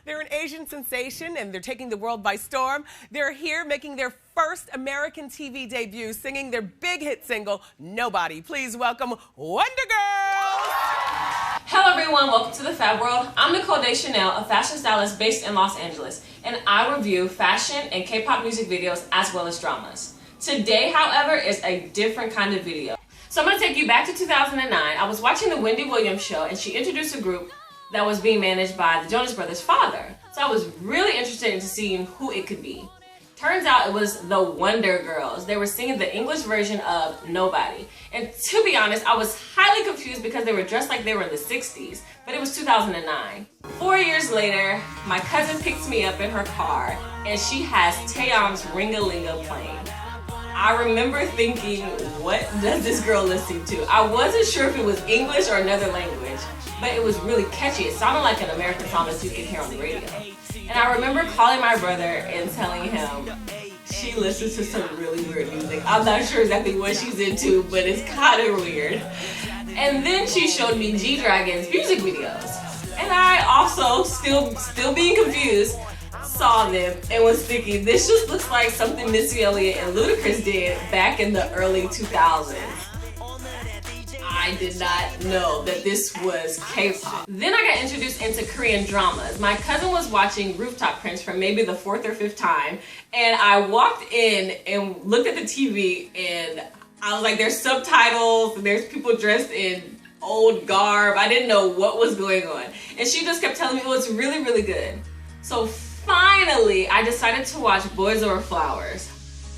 They're an Asian sensation and they're taking the world by storm. They're here making their first American TV debut, singing their big hit single, Nobody. Please welcome Wonder Girls! Hello everyone, welcome to the FAB world. I'm Nicole Deschanel, a fashion stylist based in Los Angeles, and I review fashion and K-pop music videos as well as dramas. Today, however, is a different kind of video. So I'm going to take you back to 2009. I was watching the Wendy Williams show and she introduced a group that was being managed by the Jonas Brothers' father. So I was really interested in seeing who it could be. Turns out it was the Wonder Girls. They were singing the English version of Nobody. And to be honest, I was highly confused because they were dressed like they were in the 60s, but it was 2009. 4 years later, my cousin picks me up in her car and she has Taeyeon's Ring-a-Linga playing. I remember thinking, what does this girl listen to? I wasn't sure if it was English or another language, but it was really catchy. It sounded like an American song that you could hear on the radio. And I remember calling my brother and telling him she listens to some really weird music. I'm not sure exactly what she's into, but it's kind of weird. And then she showed me G-Dragon's music videos. And I also, still being confused, saw them and was thinking, this just looks like something Missy Elliott and Ludacris did back in the early 2000s. I did not know that this was K-pop. Then I got introduced into Korean dramas. My cousin was watching Rooftop Prince for maybe the 4th or 5th time, and I walked in and looked at the TV and I was like, there's subtitles, there's people dressed in old garb. I didn't know what was going on. And she just kept telling me, oh, it's really, really good. So finally, I decided to watch Boys Over Flowers.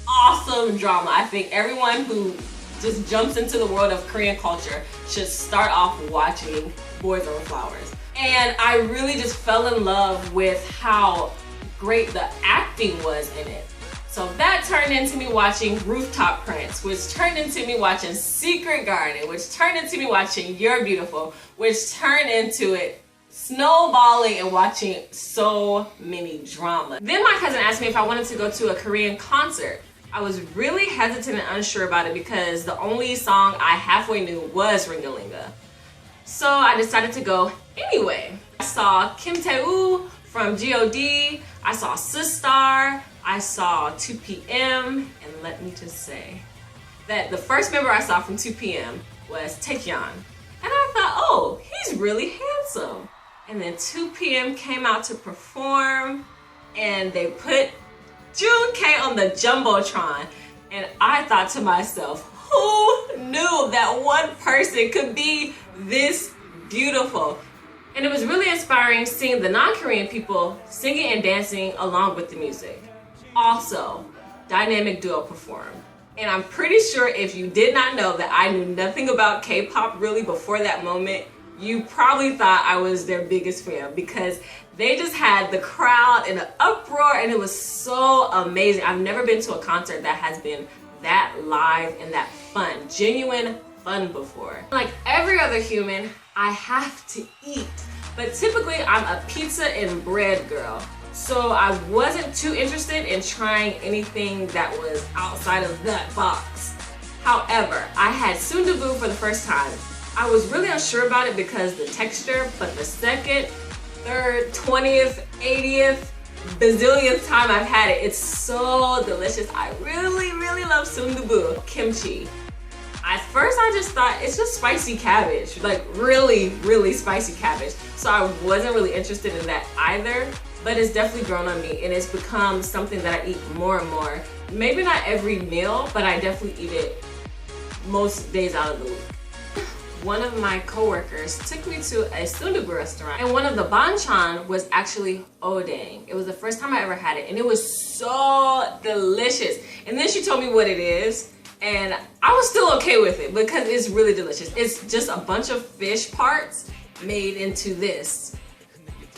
Awesome drama. I think everyone who just jumps into the world of Korean culture should start off watching Boys Over Flowers. And I really just fell in love with how great the acting was in it. So that turned into me watching Rooftop Prince, which turned into me watching Secret Garden, which turned into me watching You're Beautiful, which turned into it snowballing and watching so many dramas. Then my cousin asked me if I wanted to go to a Korean concert. I was really hesitant and unsure about it because the only song I halfway knew was Ring-a-Linga. So I decided to go anyway. I saw Kim Tae-Woo from G.O.D. I saw Sistar. I saw 2PM. And let me just say that the first member I saw from 2PM was Taecyeon. And I thought, oh, he's really handsome. And then 2PM came out to perform and they put June K on the Jumbotron. And I thought to myself, who knew that one person could be this beautiful? And it was really inspiring seeing the non-Korean people singing and dancing along with the music. Also, Dynamic Duo performed. And I'm pretty sure if you did not know that I knew nothing about K-pop really before that moment, you probably thought I was their biggest fan because they just had the crowd in an uproar and it was so amazing. I've never been to a concert that has been that live and that fun, genuine fun before. Like every other human, I have to eat, but typically I'm a pizza and bread girl. So I wasn't too interested in trying anything that was outside of that box. However, I had Sundubu for the first time. I was really unsure about it because the texture, but the second, third, 20th, 80th, bazillionth time I've had it, it's so delicious. I really, really love Sundubu. Kimchi. At first I just thought it's just spicy cabbage, like really, really spicy cabbage. So I wasn't really interested in that either, but it's definitely grown on me and it's become something that I eat more and more. Maybe not every meal, but I definitely eat it most days out of the week. One of my coworkers took me to a Sundubu restaurant and one of the banchan was actually odang. It was the first time I ever had it and it was so delicious. And then she told me what it is and I was still okay with it because it's really delicious. It's just a bunch of fish parts made into this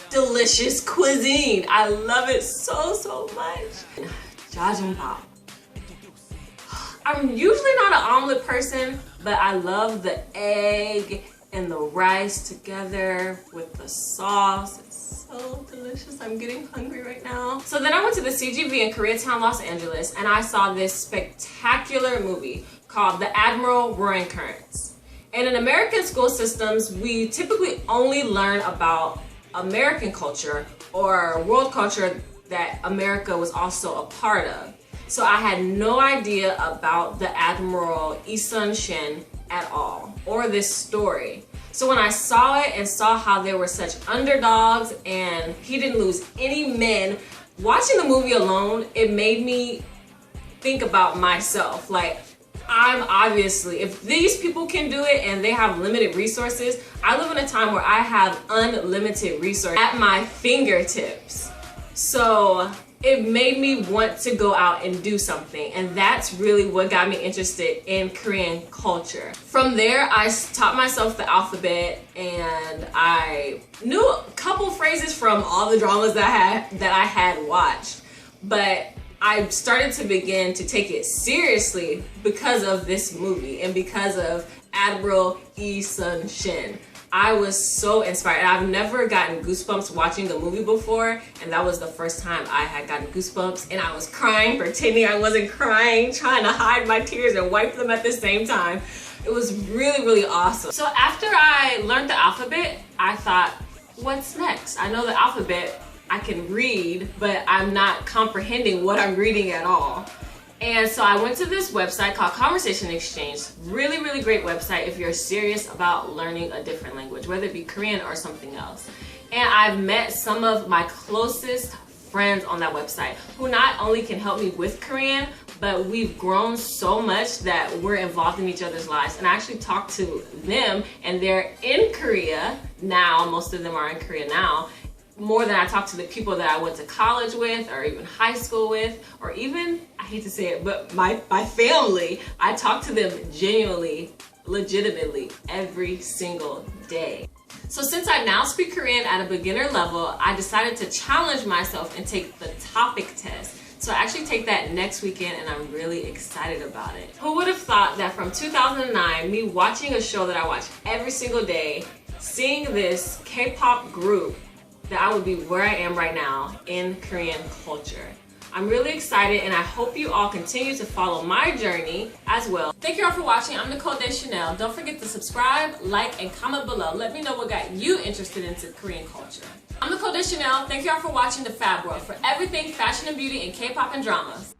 delicious cuisine. I love it so, so much. Jajangmyeon. I'm usually not an omelet person, but I love the egg and the rice together with the sauce. It's so delicious. I'm getting hungry right now. So then I went to the CGV in Koreatown, Los Angeles, and I saw this spectacular movie called The Admiral Roaring Currents. And in American school systems, we typically only learn about American culture or world culture that America was also a part of. So I had no idea about the Admiral Lee Sun-shin at all, or this story. So when I saw it and saw how they were such underdogs and he didn't lose any men, watching the movie alone, it made me think about myself. Like, I'm obviously, if these people can do it and they have limited resources, I live in a time where I have unlimited resources at my fingertips. So it made me want to go out and do something, and that's really what got me interested in Korean culture. From there, I taught myself the alphabet, and I knew a couple phrases from all the dramas that I had watched, but I started to begin to take it seriously because of this movie and because of Admiral Lee Sun-shin. I was so inspired. I've never gotten goosebumps watching the movie before, and that was the first time I had gotten goosebumps, and I was crying, pretending I wasn't crying, trying to hide my tears and wipe them at the same time. It was really, really awesome. So after I learned the alphabet, I thought, what's next? I know the alphabet, I can read, but I'm not comprehending what I'm reading at all. And so I went to this website called Conversation Exchange. Really, really great website if you're serious about learning a different language, whether it be Korean or something else. And I've met some of my closest friends on that website who not only can help me with Korean, but we've grown so much that we're involved in each other's lives. And I actually talked to them, and they're in Korea now. Most of them are in Korea now. More than I talk to the people that I went to college with or even high school with, or even, I hate to say it, but my family. I talk to them genuinely, legitimately every single day. So since I now speak Korean at a beginner level, I decided to challenge myself and take the TOPIK test. So I actually take that next weekend, and I'm really excited about it. Who would have thought that from 2009, me watching a show that I watch every single day, seeing this K-pop group, that I would be where I am right now in Korean culture. I'm really excited, and I hope you all continue to follow my journey as well. Thank you all for watching. I'm Nicole Deschanel. Don't forget to subscribe, like, and comment below. Let me know what got you interested into Korean culture. I'm Nicole Deschanel. Thank you all for watching the Fab World for everything fashion and beauty and K-pop and dramas.